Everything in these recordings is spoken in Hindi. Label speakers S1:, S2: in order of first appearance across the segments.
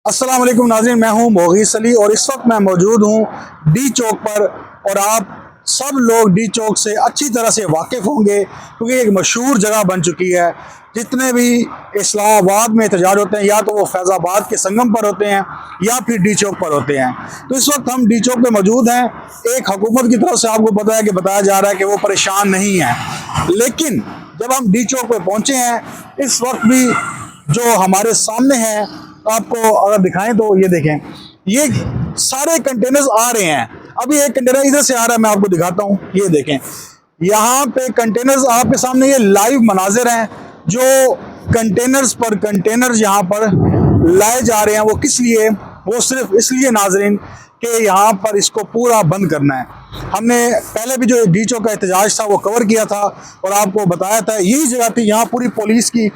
S1: अस्सलाम वालेकुम नाज़रीन, मैं हूं मोगीस अली और इस वक्त मैं मौजूद हूं डी चौक पर। और आप सब लोग डी चौक से अच्छी तरह से वाकिफ़ होंगे क्योंकि एक मशहूर जगह बन चुकी है। जितने भी इस्लामाबाद में एहतजाज होते हैं या तो वो फैज़ाबाद के संगम पर होते हैं या फिर डी चौक पर होते हैं। तो इस वक्त हम डी चौक पे मौजूद हैं। एक हुकूमत की तरफ से आपको पता है कि बताया जा रहा है कि वो परेशान नहीं है, लेकिन जब हम डी चौक पे पहुँचे हैं इस वक्त भी जो हमारे सामने है, आपको अगर दिखाएं तो ये देखें, ये सारे कंटेनर्स आ रहे हैं। अभी एक कंटेनर इधर से आ रहा है, मैं आपको दिखाता हूँ। ये देखें, यहाँ पे कंटेनर्स आपके सामने, ये लाइव मनाजिर हैं जो कंटेनर्स पर कंटेनर्स यहाँ पर लाए जा रहे हैं। वो किस लिए? वो सिर्फ इसलिए नाजरीन कि यहाँ पर इसको पूरा बंद करना है। हमने पहले भी जो डी चौक का एहतजाज था वो कवर किया था और आपको बताया था यही जगह थी। यहाँ पूरी पुलिस की,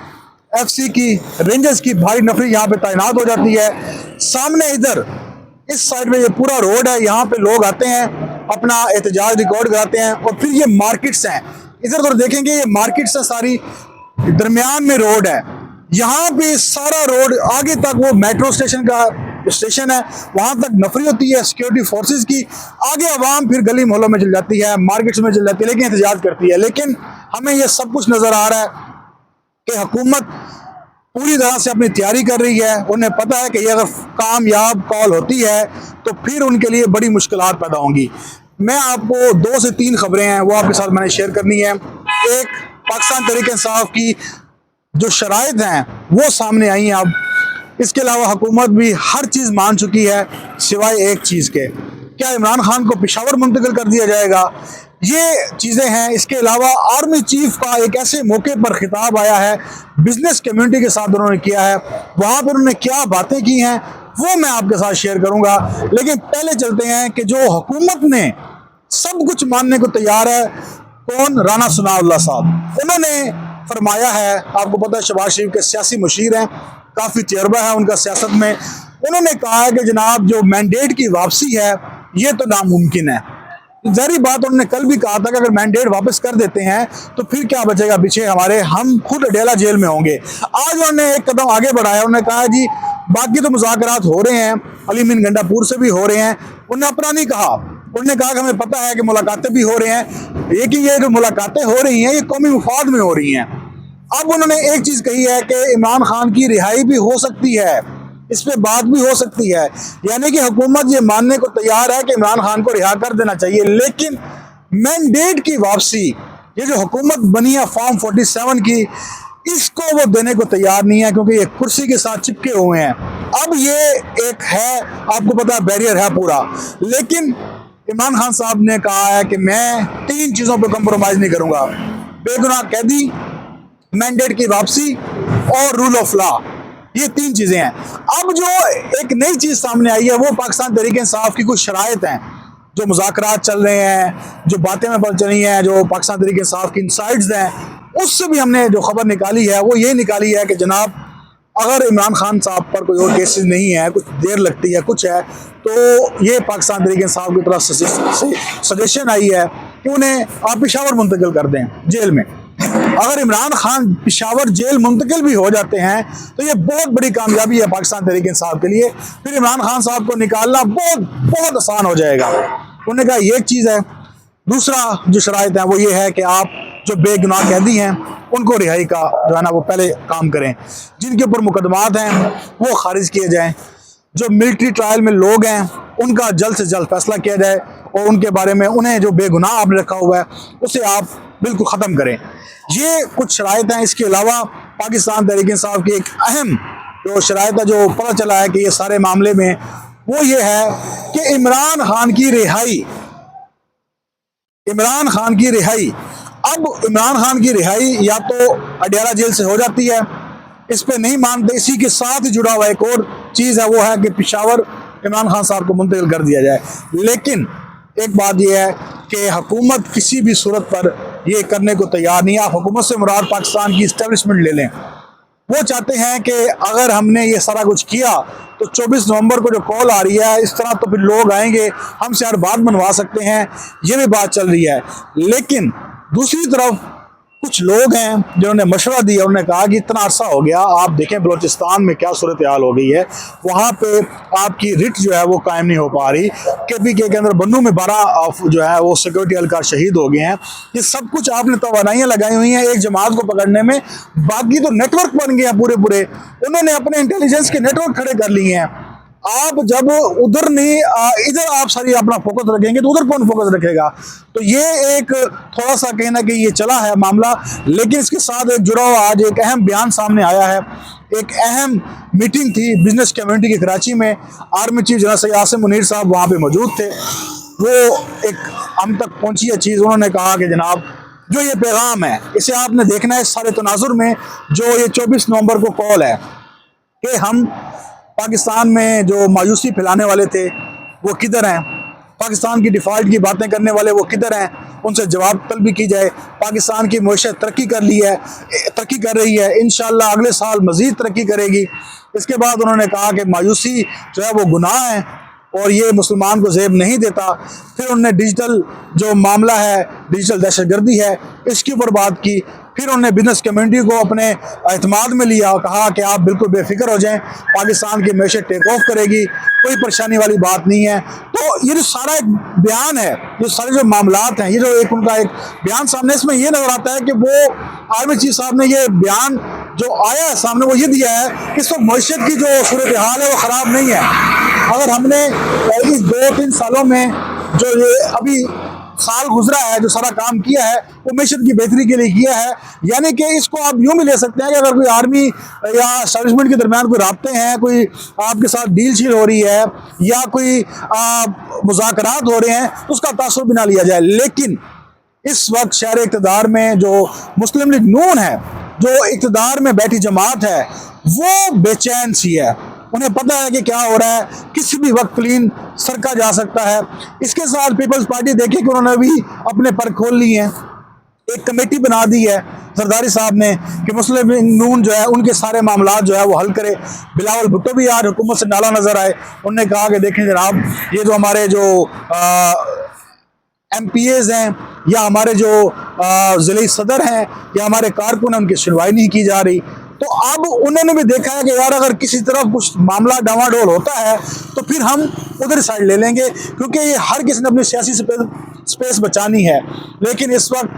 S1: एफसी की, रेंजर्स की भारी नफरी यहाँ पे तैनात हो जाती है। सामने इधर इस साइड में ये पूरा रोड है, यहाँ पे लोग आते हैं, अपना एहतजाज रिकॉर्ड कराते हैं। और फिर ये मार्केट्स हैं, इधर उधर देखेंगे ये मार्केट्स है सारी, दरमियान में रोड है। यहाँ पे सारा रोड आगे तक वो मेट्रो स्टेशन का स्टेशन है, वहां तक नफरी होती है सिक्योरिटी फोर्सेस की। आगे आवाम फिर गली मोहल्लों में चल जाती है, मार्केट्स में चल जाती है, लेकिन एहतजाज करती है। लेकिन हमें ये सब कुछ नजर आ रहा है कि हुकूमत पूरी तरह से अपनी तैयारी कर रही है। उन्हें पता है कि ये अगर कामयाब कॉल होती है तो फिर उनके लिए बड़ी मुश्किलात पैदा होंगी। मैं आपको 2 से 3 खबरें हैं वो आपके साथ मैंने शेयर करनी है। एक, पाकिस्तान तहरीक-ए-इंसाफ की जो शराइत हैं वो सामने आई हैं अब। इसके अलावा हुकूमत भी हर चीज़ मान चुकी है सिवाय एक चीज़ के, क्या इमरान खान को पेशावर मुंतकिल कर दिया जाएगा? ये चीज़ें हैं। इसके अलावा आर्मी चीफ का एक ऐसे मौके पर खिताब आया है, बिजनेस कम्युनिटी के साथ उन्होंने किया है, वहाँ पर उन्होंने क्या बातें की हैं वो मैं आपके साथ शेयर करूँगा। लेकिन पहले चलते हैं कि जो हुकूमत ने सब कुछ मानने को तैयार है, कौन? राना सनाउल्लाह साहब। उन्होंने फरमाया है, आपको पता है शहबाज शरीफ के सियासी मुशीर हैं, काफ़ी तजर्बा है उनका सियासत में। उन्होंने कहा है कि जनाब जो मैंडेट की वापसी है ये तो नामुमकिन है। जारी बात उन्होंने कल भी कहा था कि अगर मैंडेट वापस कर देते हैं तो फिर क्या बचेगा पीछे हमारे, हम खुद अडेला जेल में होंगे। आज उन्होंने एक कदम आगे बढ़ाया, उन्होंने कहा जी बाकी तो मुज़ाकरात हो रहे हैं, अली मीन गंडापुर से भी हो रहे हैं। उन्होंने अपना नहीं कहा, उन्होंने कहा कि हमें पता है कि मुलाकातें भी हो रहे हैं, लेकिन ये जो मुलाकातें हो रही हैं ये कौमी मुफाद में हो रही हैं। अब उन्होंने एक चीज़ कही है कि इमरान खान की रिहाई भी हो सकती है, इस पे बात भी हो सकती है। यानी कि हुकूमत ये मानने को तैयार है कि इमरान खान को रिहा कर देना चाहिए, लेकिन मैंडेट की वापसी, ये जो हुकूमत बनी है फॉर्म 47 की, इसको वो देने को तैयार नहीं है क्योंकि ये कुर्सी के साथ चिपके हुए हैं। अब ये एक है, आपको पता है बैरियर है पूरा। लेकिन इमरान खान साहब ने कहा है कि मैं 3 चीज़ों पर कंप्रोमाइज़ नहीं करूँगा, बेगुनाह कैदी, मैंडेट की वापसी और रूल ऑफ लॉ, ये 3 चीज़ें हैं। अब जो एक नई चीज़ सामने आई है वो पाकिस्तान तहरीक-ए-इंसाफ की कुछ शराइत हैं, जो मुज़ाकरात चल रहे हैं, जो बातें में पता चली हैं, जो पाकिस्तान तहरीक-ए-इंसाफ की इनसाइड्स हैं, उससे भी हमने जो खबर निकाली है वो ये निकाली है कि जनाब अगर इमरान खान साहब पर कोई और केसेस नहीं है, कुछ देर लगती है, कुछ है, तो ये पाकिस्तान तहरीक-ए-इंसाफ की तरफ से सजेशन आई है कि उन्हें आप पेशावर मुंतकिल कर दें जेल में। अगर इमरान खान पेशावर जेल मुंतकिल भी हो जाते हैं तो ये बहुत बड़ी कामयाबी है पाकिस्तान तहरीक-ए-इंसाफ के लिए। फिर इमरान खान साहब को निकालना बहुत बहुत आसान हो जाएगा। उन्होंने कहा ये एक चीज़ है। दूसरा जो शराइत है वो ये है कि आप जो बेगुनाह कैदी हैं उनको रिहाई का जो है ना वो पहले काम करें, जिनके ऊपर मुकदमात हैं वो खारिज किए जाएँ, जो मिलिट्री ट्रायल में लोग हैं उनका जल्द से जल्द फैसला किया जाए और उनके बारे में उन्हें जो बेगुनाह आपने रखा हुआ है उसे आप बिल्कुल ख़त्म करें। ये कुछ शराइत हैं। इसके अलावा पाकिस्तान तहरीक-ए-इंसाफ की एक अहम जो शराइत है जो पता चला है कि ये सारे मामले में, वो ये है कि इमरान खान की रिहाई, इमरान खान की रिहाई। अब इमरान खान की रिहाई या तो अडियाला जेल से हो जाती है, इस पे नहीं मानते। इसी के साथ ही जुड़ा हुआ एक और चीज़ है, वो है कि पेशावर इमरान खान साहब को मुंतकिल कर दिया जाए। लेकिन एक बात यह है कि हुकूमत किसी भी सूरत पर ये करने को तैयार नहीं है। आप हुकूमत से मुराद पाकिस्तान की इस्टेब्लिशमेंट ले लें, वो चाहते हैं कि अगर हमने ये सारा कुछ किया तो 24 नवंबर को जो कॉल आ रही है इस तरह तो फिर लोग आएंगे, हमसे हर बात मनवा सकते हैं, ये भी बात चल रही है। लेकिन दूसरी तरफ कुछ लोग हैं जिन्होंने मशवरा दिया, उन्होंने कहा कि इतना अरसा हो गया, आप देखें बलूचिस्तान में क्या सूरत हाल हो गई है, वहाँ पे आपकी रिट जो है वो कायम नहीं हो पा रही। KPK के अंदर बन्नू में 12 जो है वो सिक्योरिटी एहलकार शहीद हो गए हैं। ये सब कुछ आपने तवानाइयाँ लगाई हुई हैं एक जमात को पकड़ने में, बाकी तो नेटवर्क बन गए हैं पूरे पूरे, उन्होंने अपने इंटेलिजेंस के नेटवर्क खड़े कर लिए हैं। आप जब उधर नहीं इधर आप सारी अपना फोकस रखेंगे तो उधर कौन फोकस रखेगा? तो ये एक थोड़ा सा कहीं ना कहीं ये चला है मामला, लेकिन इसके साथ एक जुड़ा हुआ आज एक अहम बयान सामने आया है। एक अहम मीटिंग थी बिजनेस कम्युनिटी की कराची में, army chief general Syed Asim Munir साहब वहाँ पे मौजूद थे। वो एक हम तक पहुँची है चीज़, उन्होंने कहा कि जनाब जो ये पैगाम है इसे आपने देखना है सारे तनाजुर में। जो ये 24 नवंबर को कॉल है कि हम पाकिस्तान में जो मायूसी फैलाने वाले थे वो किधर हैं, पाकिस्तान की डिफ़ॉल्ट की बातें करने वाले वो किधर हैं, उनसे जवाब तलबी की जाए। पाकिस्तान की मईशत तरक्की कर रही है, इंशाअल्लाह अगले साल मज़ीद तरक्की करेगी। इसके बाद उन्होंने कहा कि मायूसी जो है वो गुनाह है और ये मुसलमान को ज़ेब नहीं देता। फिर उन्होंने डिजिटल जो मामला है, डिजिटल दहशतगर्दी है, इसके ऊपर बात की। फिर उन्होंने बिजनेस कम्युनिटी को अपने एतमाद में लिया और कहा कि आप बिल्कुल बेफिक्र हो जाएं, पाकिस्तान की मैशत टेक ऑफ करेगी, कोई परेशानी वाली बात नहीं है। तो ये जो सारा एक बयान है, ये सारे जो मामलात हैं, ये जो एक उनका एक बयान सामने, इसमें ये नज़र आता है कि वो आर्मी चीफ साहब ने ये बयान जो आया है सामने वो ये दिया है कि इस वक्त मैशत की जो सूरत हाल है वो ख़राब नहीं है। अगर हमने इस 2-3 सालों में जो ये अभी साल गुजरा है, जो सारा काम किया है वो मैशत की बेहतरी के लिए किया है। यानी कि इसको आप यूँ भी ले सकते हैं कि अगर कोई आर्मी या एस्टेब्लिशमेंट के दरमियान कोई राब्ते हैं, कोई आपके साथ डील शील हो रही है या कोई मुज़ाकरात हो रहे हैं, तो उसका तासुर भी ना लिया जाए। लेकिन इस वक्त शहर इक़्तिदार में जो मुस्लिम लीग नून है, जो इक़्तिदार में बैठी जमात है, वो बेचैन सी है। उन्हें पता है कि क्या हो रहा है, किसी भी वक्त क्लीन सरका जा सकता है। इसके साथ पीपल्स पार्टी देखिए कि उन्होंने भी अपने पर खोल लिए हैं, एक कमेटी बना दी है जरदारी साहब ने कि मुस्लिम लीग नून जो है उनके सारे मामला जो है वो हल करे। बिलावल भुट्टो भी आज हुकूमत से नाला नजर आए, उन्होंने कहा कि देखें जनाब, ये जो हमारे जो MPAs हैं या हमारे जो ज़िले सदर हैं या हमारे कारकुन हैं, उनकी सुनवाई नहीं की जा रही। तो अब उन्होंने भी देखा है कि यार अगर किसी तरफ कुछ मामला डावाडोल होता है तो फिर हम उधर साइड ले लेंगे, क्योंकि ये हर किसी ने अपनी सियासी स्पेस बचानी है। लेकिन इस वक्त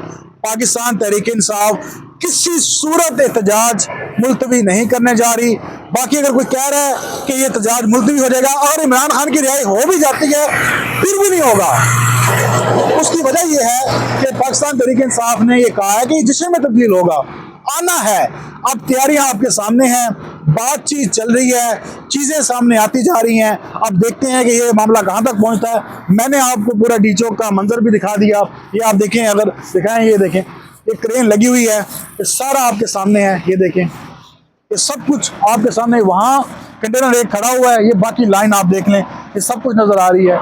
S1: पाकिस्तान तहरीक इंसाफ किसी सूरत एहतजाज मुलतवी नहीं करने जा रही। बाकी अगर कोई कह रहा है कि ये एहतजाज मुलतवी हो जाएगा, अगर इमरान खान की रिहाई हो भी जाती है फिर भी नहीं होगा। उसकी वजह यह है कि पाकिस्तान तहरीक इंसाफ ने यह कहा है कि जश्न में तब्दील होगा, आना है। अब तैयारियां आपके सामने हैं, बातचीत चल रही है, चीज़ें सामने आती जा रही हैं। अब देखते हैं कि ये मामला कहाँ तक पहुँचता है। मैंने आपको पूरा डी चौक का मंजर भी दिखा दिया, ये आप देखें, अगर दिखाएं, ये देखें, एक क्रेन लगी हुई है, ये सारा आपके सामने है, ये देखें, ये सब कुछ आपके सामने। वहाँ कंटेनर एक खड़ा हुआ है, ये बाकी लाइन आप देख लें, ये सब कुछ नज़र आ रही है।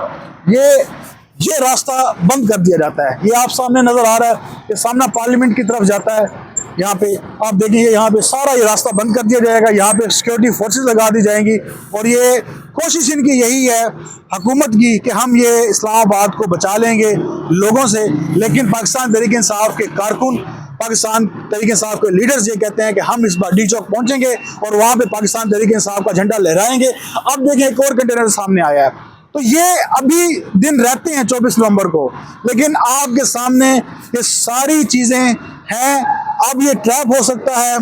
S1: ये रास्ता बंद कर दिया जाता है, ये आप सामने नज़र आ रहा है, ये सामना पार्लियामेंट की तरफ जाता है। यहाँ पे आप देखिए, यहाँ पे सारा ये रास्ता बंद कर दिया जाएगा, यहाँ पे सिक्योरिटी फोर्सेस लगा दी जाएंगी। और ये कोशिश इनकी यही है हुकूमत की कि हम ये इस्लामाबाद को बचा लेंगे लोगों से। लेकिन पाकिस्तान तहरीक इंसाफ के कारकुन, पाकिस्तान तहरीक इंसाफ के लीडर्स ये कहते हैं कि हम इस बार डी चौक पहुँचेंगे और वहाँ पर पाकिस्तान तहरीक इंसाफ का झंडा लहराएंगे। अब देखें, एक और कंटेनर सामने आया है। तो ये अभी दिन रहते हैं 24 नवंबर को, लेकिन आपके सामने ये सारी चीज़ें हैं। अब ये ट्रैप हो सकता है,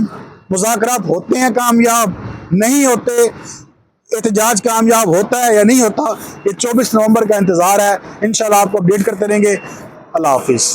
S1: मुज़ाकरात होते हैं कामयाब, नहीं होते, एहतजाज कामयाब होता है या नहीं होता, ये 24 नवंबर का इंतज़ार है। इंशाल्लाह आपको अपडेट करते रहेंगे। अल्लाह हाफिज़।